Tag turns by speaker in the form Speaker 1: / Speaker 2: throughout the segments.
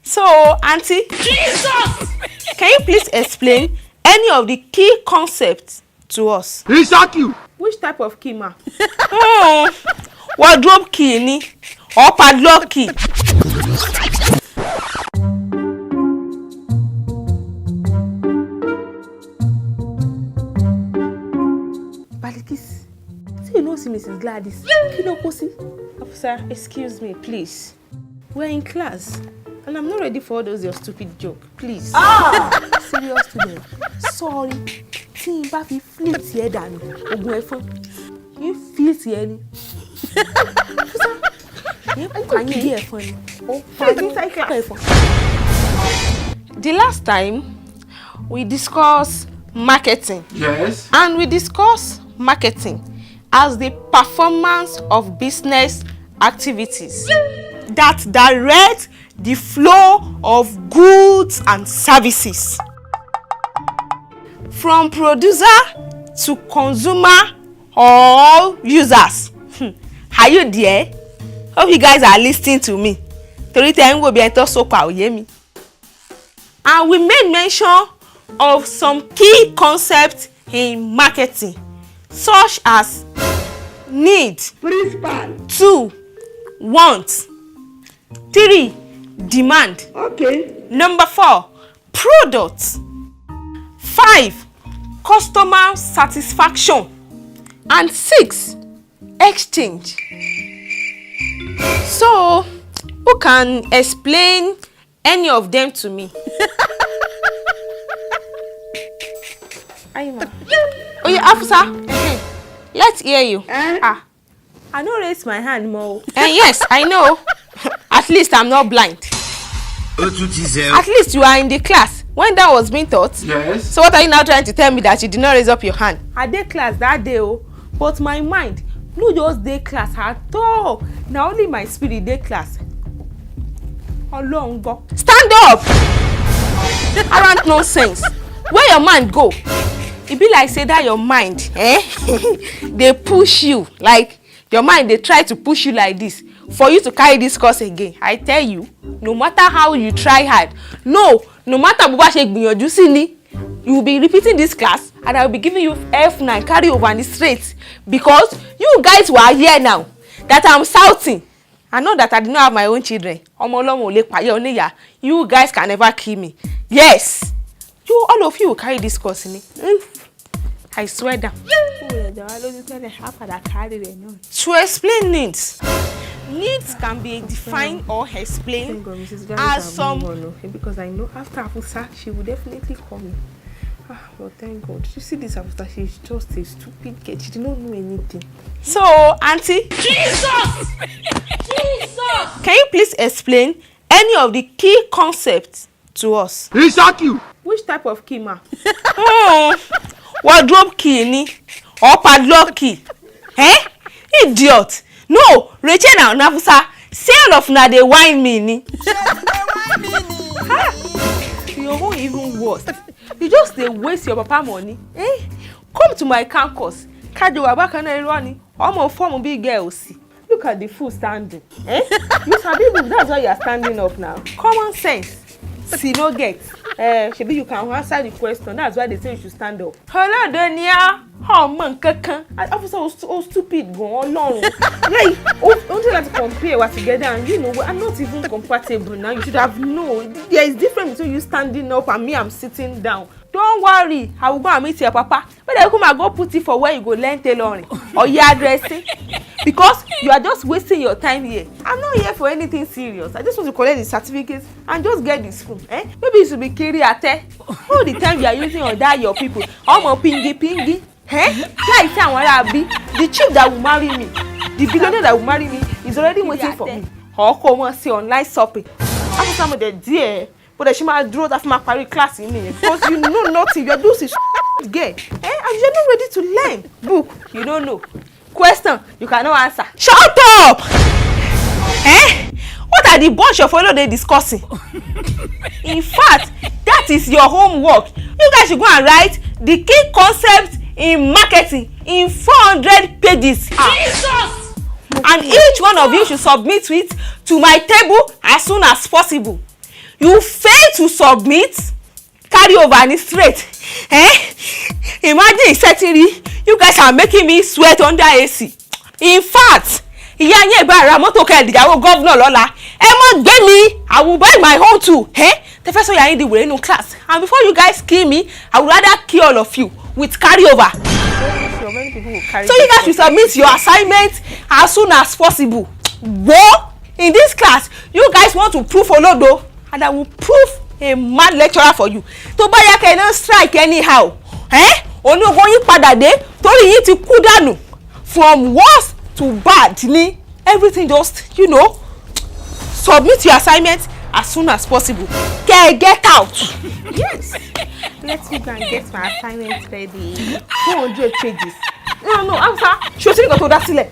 Speaker 1: So, Auntie, Jesus! Can you please explain any of the key concepts to us?
Speaker 2: Exactly.
Speaker 1: Which type of key, ma? Wardrobe key ni or padlock key? Balikis, see you know see Mrs. Gladys. Afusa, excuse me, please. We're in class, and I'm not ready for all those your stupid joke. Please. Serious student. Sorry. See, if you flip here, Dan, you flip here. Can you hear funny? The last time we discussed marketing.
Speaker 2: Yes.
Speaker 1: And we discussed marketing as the performance of business activities that direct the flow of goods and services from producer to consumer or users. Are you there? Hope you guys are listening to me. And we made mention of some key concepts in marketing, such as need,
Speaker 2: Principal.
Speaker 1: 2, want, 3, demand.
Speaker 2: Okay.
Speaker 1: Number 4, product. 5, customer satisfaction. And 6, exchange. So, who can explain any of them to me? Oh, yeah, Afusa. Let's hear you.
Speaker 3: I don't raise my hand more.
Speaker 1: Yes, I know. At least I'm not blind. At least you are in the class when that was being taught.
Speaker 2: Yes.
Speaker 1: So what are you now trying to tell me that you did not raise up your hand?
Speaker 3: I did class that day, but my mind no just day class at all. Now only my spirit day class. How long go?
Speaker 1: Stand up! Around nonsense. Where your mind go? It be like say that your mind, they push you, like your mind they try to push you like this for you to carry this course again. I tell you, no matter how you try hard, no matter what you see, you will be repeating this class and I will be giving you F9 carry over on the straight because you guys were here now that I'm shouting. I know that I did not have my own children. You guys can never kill me. Yes. All of you will carry this course in it. I swear down. To explain needs. Needs can be defined or explained as some...
Speaker 3: Because I know after Afusa, she will definitely call me. Well, thank God. You see this Afusa, she's just a stupid kid. She did not know anything.
Speaker 1: So, Auntie... Jesus! Jesus! Can you please explain any of the key concepts to us?
Speaker 2: Exactly.
Speaker 3: Which type of key, ma?
Speaker 1: Wardrobe key ni or padlock key? Idiot! No, Rachel and Afusa, say all of na they whine me ni.
Speaker 3: Your own even worse. You just they waste your papa money. Come to my campus. Carry your back and running. Almost form big girls. Look at the fool standing. You sabi book, that's why you are standing up now. Common sense. See no get. Maybe you can answer the question. That's why they say you should stand up. Hello, Dania. Oh man, kaka. Officer was so stupid. Go on long. Like, don't you like to compare what together? And you know, we're not even compatible now. You should have known. There is difference between you standing up and me. I'm sitting down. Don't worry. I will go and meet your papa. But I come and go put it for where you go learn tailoring or your addressing. Because you are just wasting your time here. I'm not here for anything serious. I just want to collect the certificates and just get this phone. Maybe you should be carry at all the time you are using or that your people. Pingy. Like the chief that will marry me, the billionaire that will marry me is already waiting for me. Or come and see online shopping. After some of the dear, but she might draw that from my Paris class in here. Because you know nothing. You're doing this gay. And you're not ready to learn. Book, you don't know. Question, you cannot answer.
Speaker 1: Shut up! What are the bunch of fellow they discussing? In fact, that is your homework. You guys should go and write the key concepts in marketing in 400 pages. Jesus! And each one of you should submit it to my table as soon as possible.
Speaker 3: You fail to submit. Carry over and straight. Imagine setting you guys are making me sweat under AC. In fact, ìyá yẹn bá ra mọ́tò kẹ́ẹ̀dìyàwó governor lọ́la. Ẹ má gbé mi. I will buy my own too. The first one you are in the way no class. And before you guys kill me, I would rather kill all of you with carryover.
Speaker 1: Sure, many people will carry
Speaker 3: So you guys will submit your assignment as soon as possible. Whoa! In this class, you guys want to prove Olodo, and I will prove a mad lecturer for you. Tó bá yá kẹ́ no strike anyhow. Onígun yín padà dé torí yín ti kú dànù. From worst to bad ni everything just, submit your assignment as soon as possible. Get out.
Speaker 1: Yes. Let me go and get my assignment ready. 200 pages.
Speaker 3: No, Afusa. Ṣé o ti ní nǹkan tó dá sílẹ̀?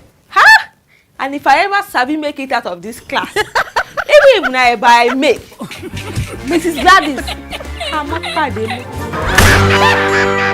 Speaker 3: And if I ever sabi make it out of this class, even if na by May, Mrs. Gladys, I'm not pàdé mọ́.